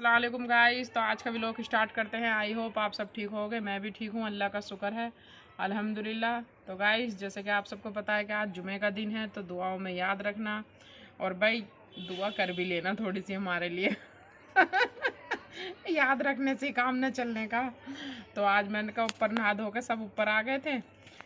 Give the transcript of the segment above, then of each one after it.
अस्सलाम वालेकुम गाइस। तो आज का व्लॉग स्टार्ट करते हैं। आई होप आप सब ठीक होगे, मैं भी ठीक हूँ, अल्लाह का शुक्र है, अल्हम्दुलिल्लाह। तो गाइस जैसे कि आप सबको पता है कि आज जुमे का दिन है, तो दुआओं में याद रखना और भाई दुआ कर भी लेना थोड़ी सी हमारे लिए याद रखने से ही काम न चलने का। तो आज मैंने कहा ऊपर नहा धो के सब ऊपर आ गए थे,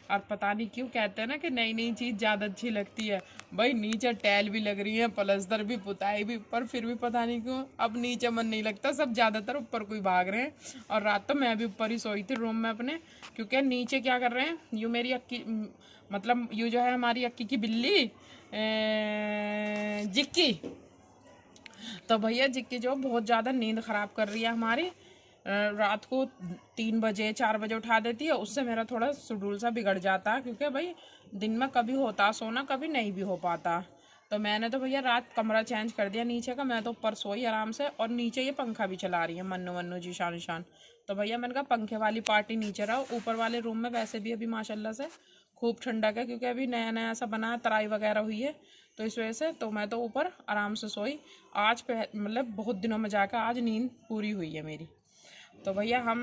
और पता नहीं क्यों कहते हैं ना कि नई नई चीज़ ज़्यादा अच्छी लगती है। भाई नीचे टैल भी लग रही है, प्लस्तर भी, पुताई भी, पर फिर भी पता नहीं क्यों अब नीचे मन नहीं लगता, सब ज़्यादातर ऊपर कोई भाग रहे हैं। और रात तो मैं भी ऊपर ही सोई थी रूम में अपने, क्योंकि नीचे क्या कर रहे हैं, यूँ मेरी अक्की मतलब यूँ जो है हमारी अक्की की बिल्ली जिक्की, तो भैया जिक्की जो बहुत ज़्यादा नींद ख़राब कर रही है हमारी। रात को 3 बजे 4 बजे उठा देती है, उससे मेरा थोड़ा शेड्यूल सा बिगड़ जाता है, क्योंकि भाई दिन में कभी होता सोना, कभी नहीं भी हो पाता। तो मैंने तो भैया रात कमरा चेंज कर दिया नीचे का, मैं तो ऊपर सोई आराम से, और नीचे ये पंखा भी चला रही है मन्नू मन्नू जी शान शान। तो भैया मैंने कहा पंखे वाली पार्टी नीचे रहो, ऊपर वाले रूम में वैसे भी अभी माशाल्लाह से खूब ठंडक है, क्योंकि अभी नया नया सा बना है, तराई वगैरह हुई है, तो इस वजह से तो मैं तो ऊपर आराम से सोई। आज मतलब बहुत दिनों में जाकर आज नींद पूरी हुई है मेरी। तो भैया हम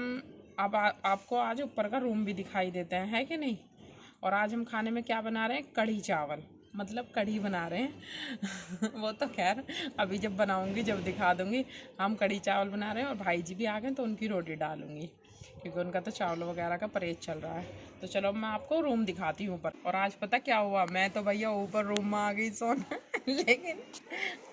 अब आपको आज ऊपर का रूम भी दिखाई देते हैं, है कि नहीं। और आज हम खाने में क्या बना रहे हैं, कढ़ी चावल, मतलब कढ़ी बना रहे हैं वो तो खैर अभी जब बनाऊंगी जब दिखा दूंगी। हम कढ़ी चावल बना रहे हैं, और भाई जी भी आ गए तो उनकी रोटी डालूंगी, क्योंकि उनका तो चावल वगैरह का परहेज चल रहा है। तो चलो मैं आपको रूम दिखाती हूँ ऊपर। और आज पता क्या हुआ, मैं तो भैया ऊपर रूम में आ गई सोने लेकिन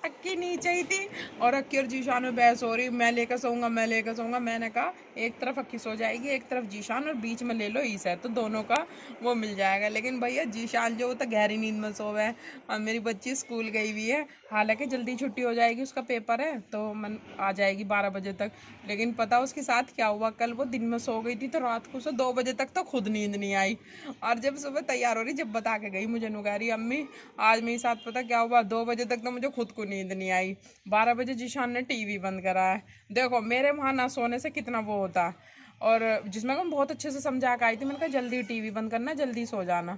अक्की नीचे ही थी, और अक्की और जीशान में बहस हो रही, मैं लेकर सोऊंगा मैं लेकर सोऊंगा। मैंने कहा एक तरफ अक्की सो जाएगी, एक तरफ जीशान, और बीच में ले लो ईसा, तो दोनों का वो मिल जाएगा। लेकिन भैया जीशान जो तो गहरी नींद में सोवे है, और मेरी बच्ची स्कूल गई हुई है, हालांकि जल्दी छुट्टी हो जाएगी, उसका पेपर है तो मन आ जाएगी 12 बजे तक। लेकिन पता उसके साथ क्या हुआ, कल वो दिन में सो गई थी, तो रात को उसे 2 बजे तक तो खुद नींद नहीं आई, और जब सुबह तैयार हो रही, जब बता के गई मुझे, नुगारी अम्मी आज मेरे साथ पता क्या हुआ, 2 बजे तक तो मुझे खुद को नींद नहीं आई। 12 बजे जीशान ने टीवी बंद करा है। देखो मेरे वहाँ ना सोने से कितना वो होता है। और जिसमें मैं बहुत अच्छे से समझा के आई थी, मैंने कहा जल्दी टीवी बंद करना, जल्दी सो जाना।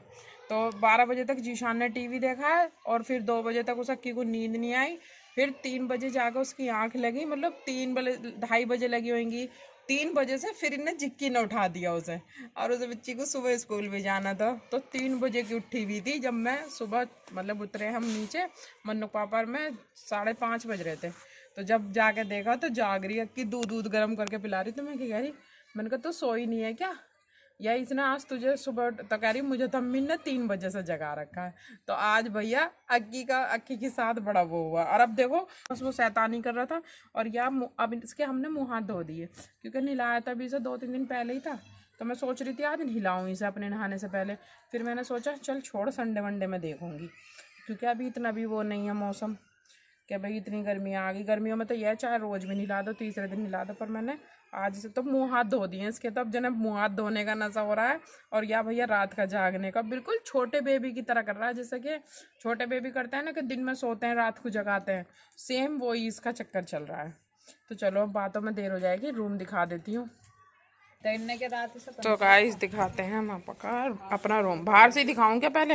तो 12 बजे तक जीशान ने टीवी देखा है, और फिर 2 बजे तक उस अक्की को नींद नहीं आई। फिर 3 बजे जाकर उसकी आंख लगी, मतलब 3 बजे 2:30 बजे लगी होंगी, 3 बजे से फिर इन्हें जिक्की ने उठा दिया उसे, और उस बच्ची को सुबह स्कूल भी जाना था। तो 3 बजे की उठी हुई थी जब मैं सुबह मतलब उतरे हम नीचे, मन्नू पापा में 5:30 बज रहे थे। तो जब जाके देखा तो जाग रही है कि दूध गर्म करके पिला रही। तो मैं क्या कह रही, मैंने कहा तो सोई नहीं है क्या, या इसने आज तुझे सुबह, तो कह रही मुझे तो अम्मी ने 3 बजे से जगा रखा है। तो आज भैया अक्की के साथ बड़ा वो हुआ। और अब देखो बस वो शैतानी कर रहा था, और या अब इसके हमने मुँह हाथ धो दिए, क्योंकि नहलाया था अभी से 2-3 दिन पहले ही था। तो मैं सोच रही थी आज नहलाऊँ इसे अपने नहाने से पहले, फिर मैंने सोचा चल छोड़ संडे वनडे में देखूँगी, क्योंकि अभी इतना भी वो नहीं है मौसम कि भाई इतनी गर्मी आ गई। गर्मियों में तो यह चाहे रोज़ भी नहला दो, तीसरे दिन नहला दो, पर मैंने आज से तो मुँह हाथ धो दिए इसके। तो अब जन मुँह हाथ धोने का नशा हो रहा है, और या भैया रात का जागने का, बिल्कुल छोटे बेबी की तरह कर रहा है, जैसे कि छोटे बेबी करते हैं ना कि दिन में सोते हैं रात को जगाते हैं, सेम वही इसका चक्कर चल रहा है। तो चलो अब बातों में देर हो जाएगी, रूम दिखा देती हूँ। तो गाइस दिखाते हैं हम आपका अपना रूम, बाहर से दिखाऊं क्या पहले,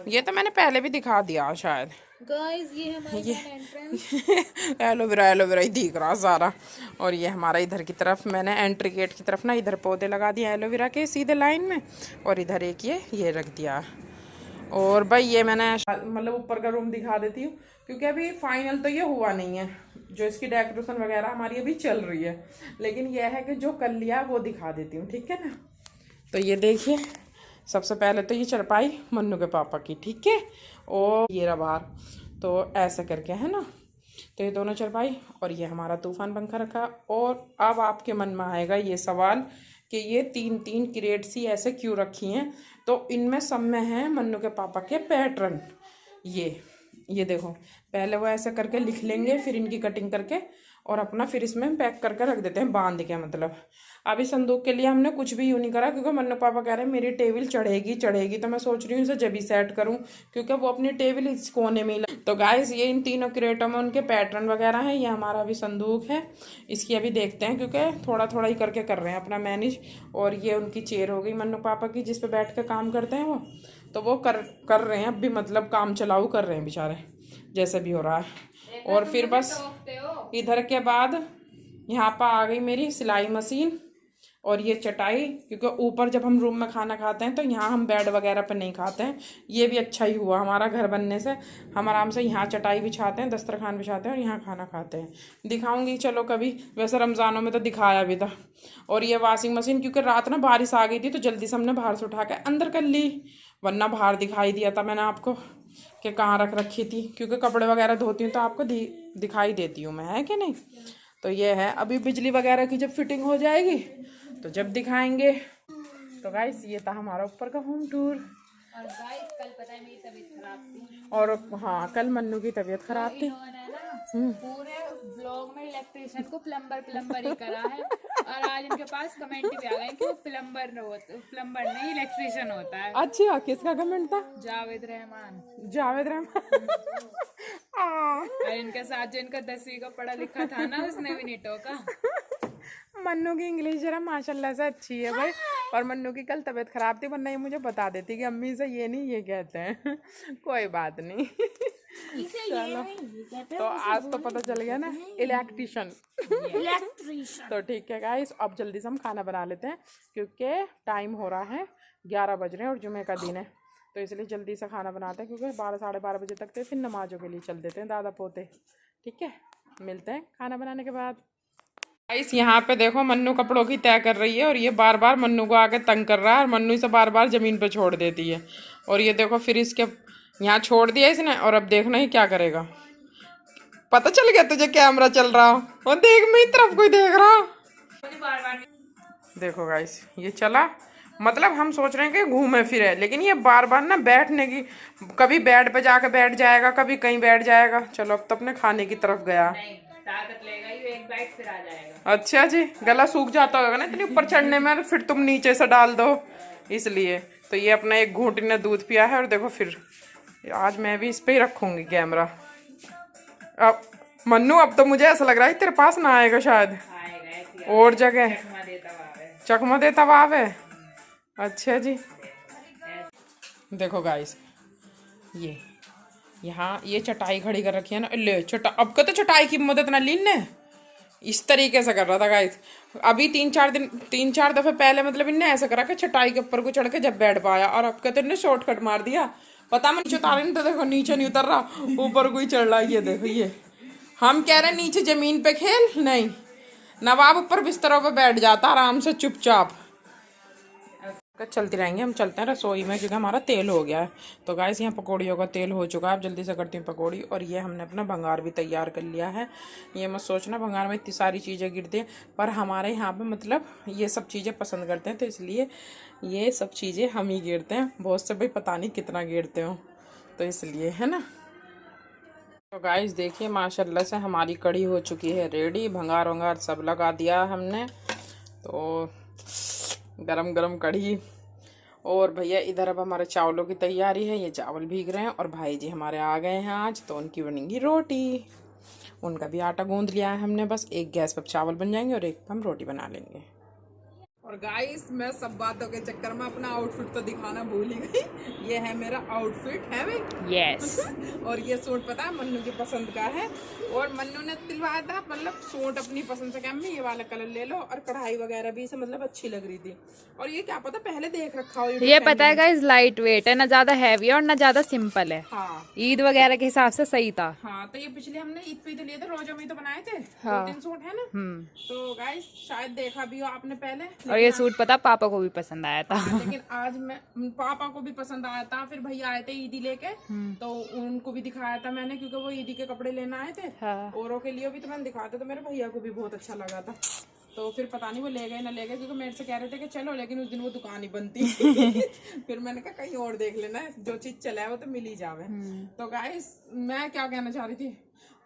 ये तो मैंने पहले भी दिखा दिया शायद। गाइस ये हमारा एंट्रेंस एलोवेरा एलोवेरा ही दिख रहा सारा। और ये हमारा इधर की तरफ मैंने एंट्री गेट की तरफ ना इधर पौधे लगा दिए एलोवेरा के सीधे लाइन में, और इधर एक ये रख दिया। और भाई ये मैंने मतलब ऊपर का रूम दिखा देती हूँ, क्योंकि अभी फाइनल तो ये हुआ नहीं है, जो इसकी डेकोरेशन वगैरह हमारी अभी चल रही है। लेकिन यह है कि जो कर लिया वो दिखा देती हूँ, ठीक है ना। तो ये देखिए, सबसे पहले तो ये चरपाई मन्नू के पापा की, ठीक है, और ये रहा बाहर, तो ऐसे करके है ना। तो ये दोनों चरपाई, और ये हमारा तूफान पंखा रखा। और अब आपके मन में आएगा ये सवाल कि ये 3-3 क्रेट सी ऐसे क्यों रखी हैं। तो इनमें सब में है मन्नू के पापा के पैटर्न। ये देखो, पहले वो ऐसे करके लिख लेंगे, फिर इनकी कटिंग करके और अपना फिर इसमें पैक करके रख देते हैं बांध के। मतलब अभी संदूक के लिए हमने कुछ भी यूँ नहीं करा, क्योंकि मन्नू पापा कह रहे हैं मेरी टेबल चढ़ेगी। तो मैं सोच रही हूँ इसे जब भी सेट करूँ, क्योंकि वो अपनी टेबल इस कोने में ही। तो गाइस ये इन तीनों क्रेटों में उनके पैटर्न वगैरह हैं। ये हमारा अभी संदूक है, इसकी अभी देखते हैं, क्योंकि थोड़ा थोड़ा ही करके कर रहे हैं अपना मैनेज। और ये उनकी चेयर हो गई मन्नू पापा की, जिस पे बैठ के काम करते हैं वो, तो वो कर रहे हैं अभी, मतलब काम चलाऊ कर रहे हैं बेचारे, जैसे भी हो रहा है। और फिर बस इधर के बाद यहाँ पर आ गई मेरी सिलाई मशीन और ये चटाई, क्योंकि ऊपर जब हम रूम में खाना खाते हैं तो यहाँ हम बेड वगैरह पर नहीं खाते हैं। ये भी अच्छा ही हुआ हमारा घर बनने से, हम आराम से यहाँ चटाई बिछाते हैं, दस्तरखान बिछाते हैं और यहाँ खाना खाते हैं। दिखाऊंगी चलो कभी, वैसे रमज़ानों में तो दिखाया भी था। और ये वॉशिंग मशीन, क्योंकि रात ना बारिश आ गई थी तो जल्दी से हमने बाहर से उठा के अंदर कर ली, वरना बाहर दिखाई दिया था मैंने आपको कि कहाँ रख रखी थी, क्योंकि कपड़े वगैरह धोती हूँ तो आपको दिखाई देती हूँ मैं, है कि नहीं। तो ये है, अभी बिजली वगैरह की जब फिटिंग हो जाएगी तो जब दिखाएंगे। तो गाइस ये था हमारा ऊपर का होम टूर। और गाइस कल पता है मेरी तबीयत खराब थी, और हाँ, कल मन्नू की तबीयत खराब थी। इन्होंने ना पूरे ब्लॉग में इलेक्ट्रिशियन को प्लम्बर ही करा है, और आज इनके पास कमेंट भी आ गए कि वो प्लम्बर नहीं इलेक्ट्रिशियन होता है। अच्छा, किसका कमेंट था? जावेद रहमान। और इनके साथ जो इनका 10वीं का पढ़ा लिखा था ना, उसने भी नहीं टोका। मन्नू की इंग्लिश जरा माशाल्लाह से अच्छी है भाई। और मन्नू की कल तबीयत खराब थी, वरना ये मुझे बता देती कि अम्मी से ये नहीं ये कहते हैं। कोई बात नहीं। चलो, तो आज तो पता चल गया ना, इलेक्ट्रिशियन। तो ठीक है गाइस, अब जल्दी से हम खाना बना लेते हैं, क्योंकि टाइम हो रहा है 11 बज रहे हैं और जुमे का दिन है, तो इसलिए जल्दी से खाना बनाते हैं, क्योंकि 12 साढ़े 12 बजे तक तो फिर नमाजों के लिए चल देते हैं दादा पोते। ठीक है, मिलते हैं खाना बनाने के बाद। गाइस यहाँ पे देखो, मन्नू कपड़ों की तय कर रही है और ये बार बार मन्नू को आके तंग कर रहा है और मन्नू इसे बार बार जमीन पे छोड़ देती है। और ये देखो, फिर इसके यहाँ छोड़ दिया इसने और अब देखना ही क्या करेगा। पता चल गया तुझे कैमरा चल रहा हो, और देख मेरी तरफ कोई देख रहा। देखो गाइस, ये चला, मतलब हम सोच रहे हैं कि घूमे फिरे, लेकिन ये बार बार ना बैठने की, कभी बेड पे जाके बैठ जाएगा, कभी कहीं बैठ जाएगा। चलो, अब तो अपने खाने की तरफ गया। ताकत लेगा ही, एक बाइट फिर आ जाएगा। अच्छा जी, गला सूख जाता होगा ना इतनी ऊपर चढ़ने में, फिर तुम नीचे से डाल दो, इसलिए। तो ये अपना एक घूंटी ने दूध पिया है और देखो, फिर आज मैं भी इस पे ही रखूंगी कैमरा। अब मन्नू, अब तो मुझे ऐसा लग रहा है तेरे पास ना आएगा शायद, और जगह चकमा देता हुआ आवे। अच्छा जी, देखो गाइस, ये यहाँ ये चटाई खड़ी कर रखी है ना, ले अब का तो चटाई की मदद ना ली ने, इस तरीके से कर रहा था गाइस। अभी 3-4 दफे पहले मतलब इनने ऐसा करा कि चटाई के ऊपर को चढ़ के जब बैठ पाया, और अब का तो इनने शॉर्टकट मार दिया। पता मैं नीचे उतार नहीं, तो देखो नीचे नहीं उतर रहा, ऊपर कोई चढ़ रहा है। ये देखो, ये हम कह रहे नीचे जमीन पे खेल, नहीं, नवाब ऊपर बिस्तरों पे बैठ जाता आराम से चुपचाप। चलती रहेंगे, हम चलते हैं रसोई में, क्योंकि हमारा तेल हो गया है। तो गाइस, यहाँ पकौड़ियों का तेल हो चुका है, अब जल्दी से करती हूँ पकौड़ी। और ये हमने अपना भंगार भी तैयार कर लिया है। ये मत सोचना भंगार में इतनी सारी चीज़ें गिरती हैं, पर हमारे यहाँ पे मतलब ये सब चीज़ें पसंद करते हैं, तो इसलिए ये सब चीज़ें हम ही गिरते हैं। बहुत से भाई पता नहीं कितना गिरते हो, तो इसलिए, है ना। तो गाइस देखिए, माशाल्लाह से हमारी कढ़ी हो चुकी है रेडी, भंगार वंगार सब लगा दिया हमने। तो गरम गरम कढ़ी, और भैया इधर अब हमारे चावलों की तैयारी है, ये चावल भीग रहे हैं। और भाई जी हमारे आ गए हैं आज, तो उनकी बनेंगी रोटी। उनका भी आटा गूंद लिया है हमने, बस एक गैस पर चावल बन जाएंगे और एक हम रोटी बना लेंगे। और गाइस, मैं सब बातों के चक्कर में अपना आउटफिट तो दिखाना भूल ही गई। ये है मेरा आउटफिट, है भाई? यस। और ये सूट पता है मन्नू की पसंद का है, और मन्नू ने दिलवाया था, मतलब सूट अपनी पसंद से, क्या अम्मी ये वाला कलर ले लो, और कढ़ाई वगैरह भी इसे मतलब अच्छी लग रही थी। और ये क्या पता पहले देख रखा हो, ये पता है गाइस, लाइट वेट है, ना ज्यादा हैवी और ना ज्यादा सिंपल है। हाँ, ईद वगैरह के हिसाब से सही था। हाँ, तो ये पिछले हमने ईद पे तो लिए थे, रोजों में तो बनाए थे। हाँ। 2-3 सूट है ना। तो गाइस शायद देखा भी हो आपने पहले, और ये सूट पता पापा को भी पसंद आया था। लेकिन आज मैं, पापा को भी पसंद आया था, फिर भैया आए थे ईदी लेके, तो उनको भी दिखाया था मैंने, क्योंकि वो ईदी के कपड़े लेना आए थे। हाँ। औरों के लिए भी तो मैंने दिखाया था, तो मेरे भैया को भी बहुत अच्छा लगा था। तो फिर पता नहीं वो ले गए ना ले गए, क्योंकि मेरे से कह रहे थे कि चलो, लेकिन उस दिन वो दुकान ही बनती। फिर मैंने कहा कहीं और देख लेना, जो चीज चला है वो तो मिल ही जावे। तो गाइस, मैं क्या कहना चाह रही थी,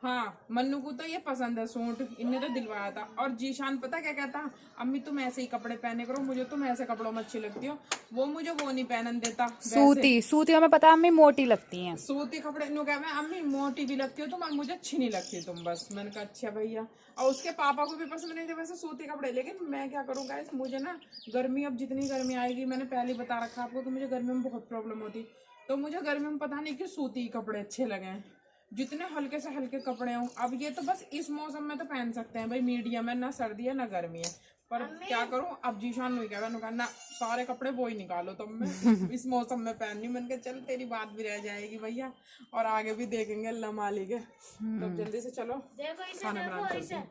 हाँ, मन्नू को तो ये पसंद है सूट, इनने तो दिलवाया था। और जीशान पता क्या कहता, अम्मी तुम ऐसे ही कपड़े पहने करो, मुझे तुम ऐसे कपड़ों में अच्छी लगती हो। वो मुझे वो नहीं पहनन देता। सूती हमें पता अम्मी मोटी लगती हैं। सूती कपड़े नु कह, अम्मी मोटी भी लगती हो तुम, मुझे अच्छी नहीं लगती तुम, बस। मैंने कहा अच्छा भैया। और उसके पापा को भी पसंद नहीं थे वैसे सूती कपड़े, लेकिन मैं क्या करूँ गाइस, मुझे ना गर्मी, अब जितनी गर्मी आएगी, मैंने पहले बता रखा आपको कि मुझे गर्मी में बहुत प्रॉब्लम होती, तो मुझे गर्मी में पता नहीं क्यों सूती कपड़े अच्छे लगे हैं। जितने हल्के से हल्के कपड़े हों। अब ये तो बस इस मौसम में तो पहन सकते हैं भाई, मीडियम है, ना सर्दी है ना गर्मी है। पर क्या करूं, अब जीशान नहीं कहा ना, सारे कपड़े वो ही निकालो तुम मैं इस मौसम में पहननी। मैंने कहा चल तेरी बात भी रह जाएगी भैया, और आगे भी देखेंगे अल्लाह मालिक है। तो जल्दी से चलो खाना बनाना चलते हैं।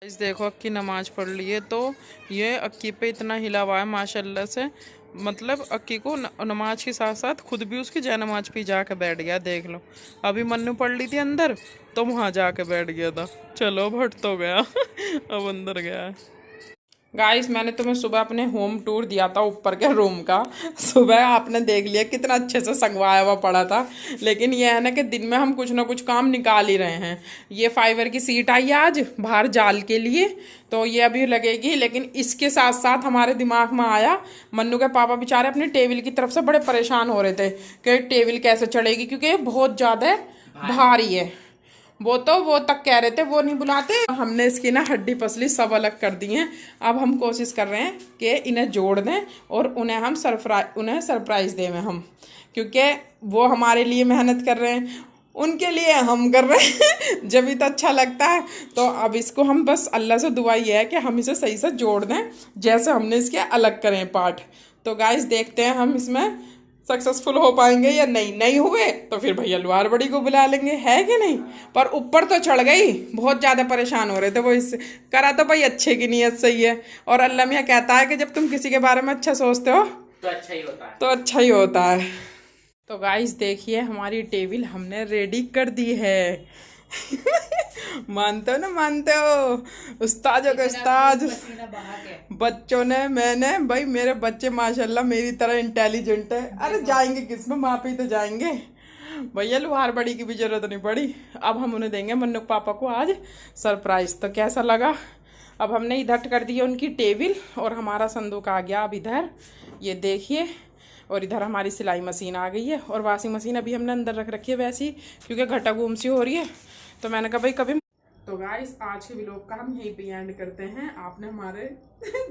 इस देखो अक्की नमाज पढ़ ली है, तो ये अक्की पे इतना हिला हुआ है माशाल्लाह से। मतलब अक्की को नमाज के साथ साथ खुद भी उसकी जय नमाज पे जाके बैठ गया, देख लो। अभी मन्नू पढ़ ली थी अंदर, तो वहाँ जाके बैठ गया था। चलो भट तो गया अब अंदर गया है। गाइस मैंने तुम्हें सुबह अपने होम टूर दिया था ऊपर के रूम का। सुबह आपने देख लिया कितना अच्छे से संगवाया हुआ पड़ा था। लेकिन ये है ना कि दिन में हम कुछ ना कुछ काम निकाल ही रहे हैं। ये फाइबर की सीट आई है आज बाहर जाल के लिए, तो ये अभी लगेगी। लेकिन इसके साथ साथ हमारे दिमाग में आया, मन्नू के पापा बेचारे अपने टेबल की तरफ से बड़े परेशान हो रहे थे कि टेबल कैसे चढ़ेगी, क्योंकि ये बहुत ज़्यादा भारी है। वो तक कह रहे थे वो नहीं बुलाते। हमने इसकी ना हड्डी पसली सब अलग कर दी हैं। अब हम कोशिश कर रहे हैं कि इन्हें जोड़ दें और उन्हें सरप्राइज दें हम, क्योंकि वो हमारे लिए मेहनत कर रहे हैं, उनके लिए हम कर रहे हैं जब भी तो अच्छा लगता है। तो अब इसको हम बस अल्लाह से दुआ ये है कि हम इसे सही से जोड़ दें, जैसे हमने इसके अलग करें पार्ट। तो गाइस देखते हैं हम इसमें सक्सेसफुल हो पाएंगे या नहीं हुए तो फिर भैया लुहार बड़ी को बुला लेंगे, है कि नहीं। पर ऊपर तो चढ़ गई, बहुत ज़्यादा परेशान हो रहे थे वो। इससे करा तो भाई अच्छे की नीयत से ही है। और अल्लाह मियाँ कहता है कि जब तुम किसी के बारे में अच्छा सोचते हो तो अच्छा ही होता है। तो गाइस देखिए हमारी टेबल हमने रेडी कर दी है मानते हो ना, मानते हो उस्तादों के उस्ताद बच्चों ने। मैंने भाई मेरे बच्चे माशाल्लाह मेरी तरह इंटेलिजेंट है। अरे जाएंगे किसमें, वहाँ पे ही तो जाएंगे भैया। लुहार बड़ी की भी जरूरत नहीं पड़ी। अब हम उन्हें देंगे मन्नू पापा को आज सरप्राइज। तो कैसा लगा। अब हमने इधर कर दी है उनकी टेबल और हमारा संदूक आ गया अब इधर, ये देखिए। और इधर हमारी सिलाई मशीन आ गई है और वॉशिंग मशीन अभी हमने अंदर रख रखी है वैसी, क्योंकि घटा घूम सी हो रही है। तो मैंने कहा भाई कभी। तो गाइस आज के व्लॉग का हम यहीं पे एंड करते हैं। आपने हमारे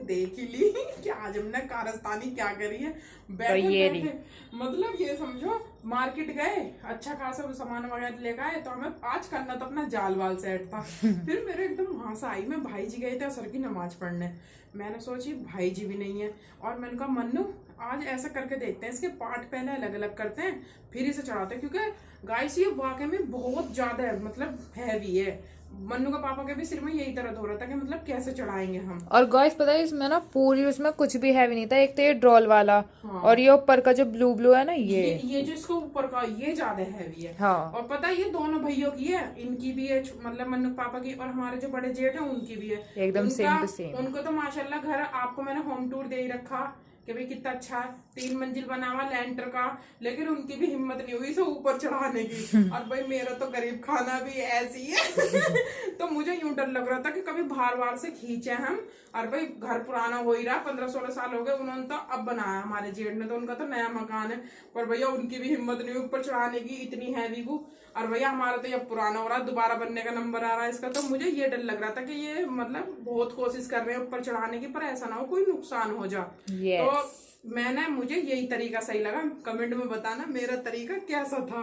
देख ही ली कि आज हमने कारस्तानी क्या करी है। बैठे मतलब ये समझो मार्केट गए, अच्छा खासा सामान वगैरह लेकर आए, तो हमें आज करना तो अपना जाल वाल सेट था। फिर मेरे एकदम वहां से आई, मैं भाई जी गए थे असर की नमाज पढ़ने। मैंने सोची भाई जी भी नहीं है, और मैंने कहा मन्नू आज ऐसा करके देखते हैं, इसके पार्ट पहले अलग अलग करते हैं फिर इसे चढ़ाते हैं, क्योंकि गाइस ये वाकई में बहुत ज्यादा है, मतलब हैवी है। मन्नू का पापा के भी सिर में यही दर्द हो रहा था कि मतलब कैसे चढ़ाएंगे हम। और गाइस पता है इसमें ना पूरी उसमें कुछ भी हैवी नहीं था। एक तो ये ड्रॉल वाला, हाँ। और ये ऊपर का जो ब्लू है ना, ये जो इसको ऊपर का ये ज्यादा हैवी है, हाँ। और पता है ये दोनों भाइयों की है, इनकी भी है, मतलब मन्नू पापा की, और हमारे जो बड़े जेठ है उनकी भी है एकदम सेम टू सेम। उनको तो माशाल्लाह घर आपको मैंने होम टूर दे ही रखा कि भाई कितना अच्छा 3 मंजिल बना हुआ लेंटर का, लेकिन उनकी भी हिम्मत नहीं हुई इसे ऊपर चढ़ाने की। और भाई मेरा तो गरीब खाना भी ऐसी है तो मुझे यूं डर लग रहा था कि कभी भार से खींचे हम। और भाई घर पुराना हो ही रहा, 15-16 साल हो गए, उन्होंने तो अब बनाया हमारे जेठ ने, तो उनका तो नया मकान है। पर भैया उनकी भी हिम्मत नहीं हुई ऊपर चढ़ाने की, इतनी हैवी को। और भैया हमारा तो ये पुराना हो रहा, दोबारा बनने का नंबर आ रहा है इसका। तो मुझे ये डर लग रहा था कि ये मतलब बहुत कोशिश कर रहे हैं ऊपर चढ़ाने की, पर ऐसा ना हो कोई नुकसान हो जा। तो मुझे यही तरीका सही लगा। कमेंट में बताना मेरा तरीका कैसा था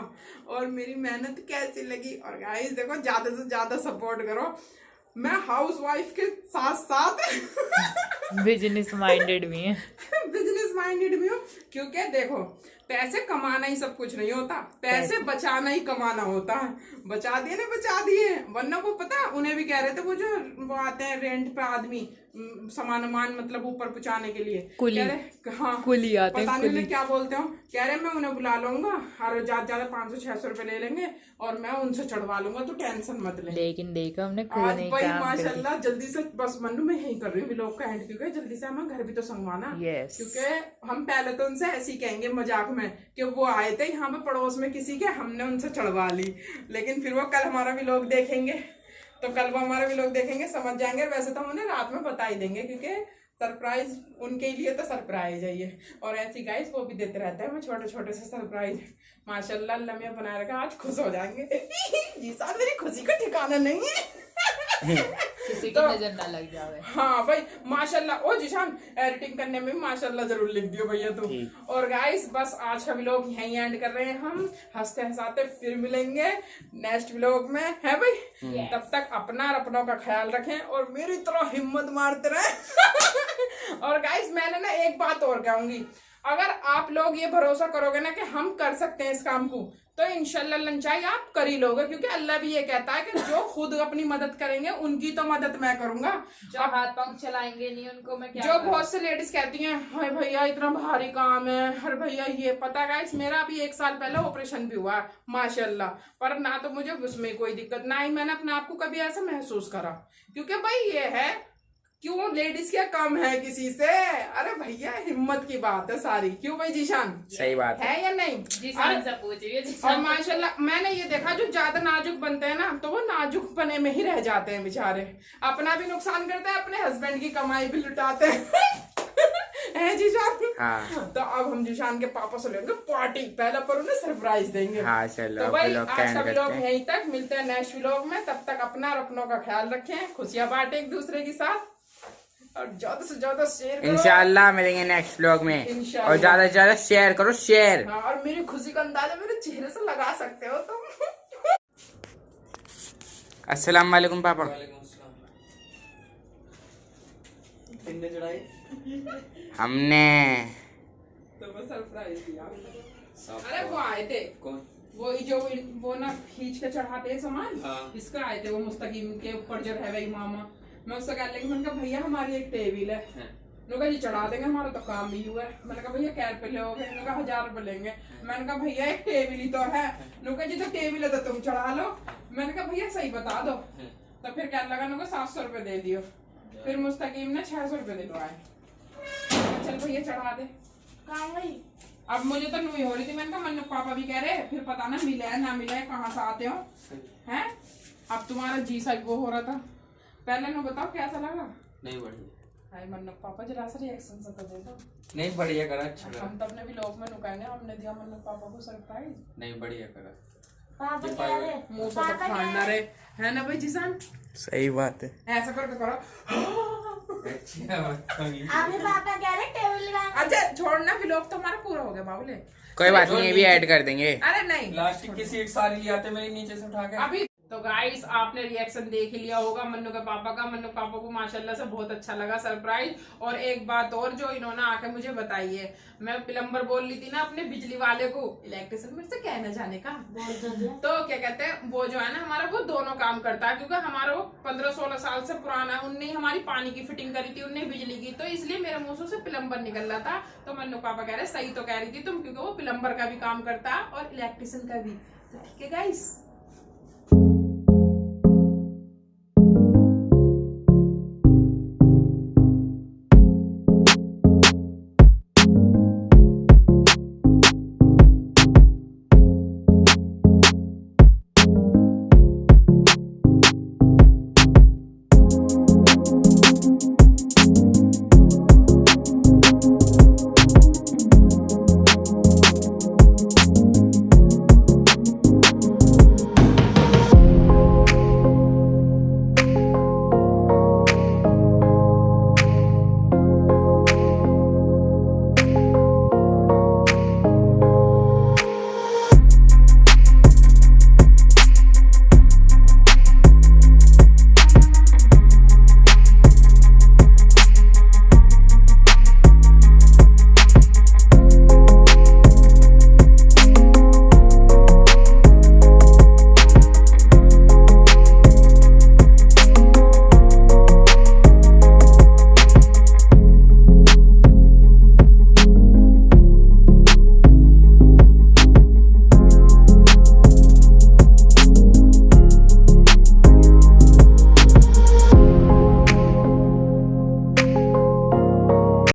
और मेरी मेहनत कैसी लगी। और गाइस देखो ज्यादा से ज्यादा सपोर्ट करो। मैं हाउस वाइफ के साथ साथ बिजनेस माइंडेड भी है बिजनेस माइंडेड भी हूँ, क्योंकि देखो पैसे कमाना ही सब कुछ नहीं होता, पैसे बचाना ही कमाना होता है। बचा दिए ना, बचा दिए। वरना को पता उन्हें भी कह रहे थे वो आते हैं रेंट पे आदमी सामान मतलब ऊपर पहुंचाने के लिए, कुली, हाँ कुली आते हैं, पता नहीं उन्हें क्या बोलते हो। कह रहे मैं उन्हें बुला लूंगा और ज्यादा 500-600 रुपए ले लेंगे और मैं उनसे चढ़वा लूंगा, तो टेंशन मत ले। लेकिन देखो हमने आज भाई माशाल्लाह जल्दी से बस मन्नू मैं यही कर रही हूँ व्लॉग का एंड, क्योंकि जल्दी से हमें घर भी तो संगवाना। क्योंकि हम पहले तो उनसे ऐसे ही कहेंगे मजाक में कि वो आए थे यहाँ पे पड़ोस में किसी के, हमने उनसे चढ़वा ली। लेकिन फिर वो कल हमारा व्लॉग देखेंगे, तो कल वो हमारे व्लॉग देखेंगे, समझ जाएंगे। वैसे तो हम उन्हें रात में बता ही देंगे, क्योंकि सरप्राइज उनके लिए तो सरप्राइज है ये। और ऐसी गाइस वो भी देते रहते हैं हमें छोटे छोटे से सरप्राइज। माशाल्लाह अल्लाह मियां बनाए रखा, आज खुश हो जाएंगे जी साहब, मेरी खुशी का ठिकाना नहीं है किसी की तो नजर ना लग जावे। हाँ भाई माशाल्लाह। ओ जिशान एडिटिंग करने में माशाल्लाह जरूर लिख दियो भैया तू। और गाइस बस आज का व्लॉग यहीं एंड कर रहे हैं हम, हंसते हंसाते फिर मिलेंगे नेक्स्ट व्लॉग में, है भाई। तब तक अपना और अपनों का ख्याल रखें और मेरी तरह हिम्मत मारते रहें। और गाइस मैंने ना एक बात और कहूंगी, अगर आप लोग ये भरोसा करोगे ना कि हम कर सकते हैं इस काम को, तो इंशाल्लाह लंचाई आप कर ही लोगे, क्योंकि अल्लाह भी ये कहता है कि जो खुद अपनी मदद करेंगे उनकी तो मदद मैं करूंगा। जो हाथ पांव चलाएंगे नहीं उनको मैं क्या जो बहुत से लेडीज कहती हैं हाय भैया इतना भारी काम है, हर भैया ये पता गाइस मेरा अभी 1 साल पहले ऑपरेशन भी हुआ माशाल्लाह, पर ना तो मुझे उसमें कोई दिक्कत, ना ही मैंने अपने आप को कभी ऐसा महसूस करा, क्योंकि भाई ये है क्यों लेडीज क्या कम है किसी से। अरे भैया हिम्मत की बात है सारी, क्यों भाई जीशान? सही बात है या नहीं? जीशान से पूछिए। और माशाल्लाह मैंने ये देखा जो ज्यादा नाजुक बनते हैं ना तो वो नाजुक बने में ही रह जाते हैं बेचारे, अपना भी नुकसान करते हैं, अपने हस्बैंड की कमाई भी लुटाते हैं जीशान। हाँ। तो अब हम जीशान के पापा से लेंगे पार्टी, पहले पर उन्हें सरप्राइज देंगे। हाँ चलो तो भाई व्लॉग आज का करते व्लॉग हैं। यहीं तक, मिलते हैं नेक्स्ट व्लॉग में, तब तक अपना और अपनों का ख्याल रखें, खुशियां बांटें एक दूसरे के साथ और ज्यादा से ज्यादा शेयर करो। इंशाल्लाह मिलेंगे नेक्स्ट व्लॉग में, इंशाल्लाह। और ज्यादा से ज्यादा शेयर करो, शेयर। हाँ, और मेरी खुशी का अंदाजा मेरे चेहरे से लगा सकते हो तुम। अस्सलाम वालेकुम पापा। हमने तो वो सरप्राइज दिया। अरे वो आए थे वो ना खींच के चढ़ाते हैं सामान, इसका आए थे वो मुस्तकीम के ऊपर जो है वही मामा। मैं उससे कह लगी, मैंने कहा भैया हमारी एक टेबल है, उन्होंने कहा जी चढ़ा देंगे, हमारा तो काम भी हुआ है। मैंने कहा भैया क्या रुपए लोगे? उन्होंने कहा 1000 रुपए लेंगे। मैंने कहा भैया एक टेबल ही तो है। उन्होंने कहा जी तो टेबल है तो तुम चढ़ा लो। मैंने कहा भैया सही बता दो। तो फिर क्या लगा, उन्होंने 700 रुपए दे दियो। फिर मुस्तकीम ने 600 रुपए दिलवाए। चल भैया चढ़ा दे। अब मुझे तो नहीं हो रही थी, मैंने कहा मन्नू पापा भी कह रहे फिर पता ना मिले है ना मिले है, कहाँ से आते हो हैं। अब तुम्हारा जी सा वो हो रहा था, पहले ना बताओ कैसा लगा? नहीं बढ़िया। हाय मन्नू पापा जरा सा रिएक्शन से तो दे दो। नहीं बढ़िया करा, अच्छा करा। हम तो अपने व्लॉग में नुकाने हमने दिया मन्नू पापा को सरप्राइज। नहीं बढ़िया करा। पापा कह रहे मुंह से तो खाना रहे है ना भाई जीसान? सही बात है। ऐसा करके करो। अच्छा अभी पापा कह रहे टेबल लगा। अच्छा छोड़ना, व्लॉग तो हमारा पूरा हो गया बाबूले। कोई बात नहीं, ये भी ऐड कर देंगे। अरे नहीं प्लास्टिक की सीट सारी ले आते मेरे नीचे से उठा के। अभी तो गाइस आपने रिएक्शन देख ही लिया होगा मन्नू के पापा का। मन्नू पापा को माशाल्लाह से बहुत अच्छा लगा सरप्राइज। और एक बात और जो इन्होंने आके मुझे बताई है, मैं प्लम्बर बोल रही थी ना अपने बिजली वाले को, इलेक्ट्रिशियन मेरे से कहना जाने का, तो क्या कहते हैं वो जो है ना हमारा वो दोनों काम करता है, क्योंकि हमारा वो 15-16 साल से पुराना है, उनने हमारी पानी की फिटिंग करी थी, उनने बिजली की, तो इसलिए मेरे मुंह से प्लम्बर निकल रहा था। तो मन्नू पापा कह रहे सही तो कह रही थी तुम, क्योंकि वो प्लम्बर का भी काम करता है और इलेक्ट्रिशियन का भी। तो ठीक है गाइस।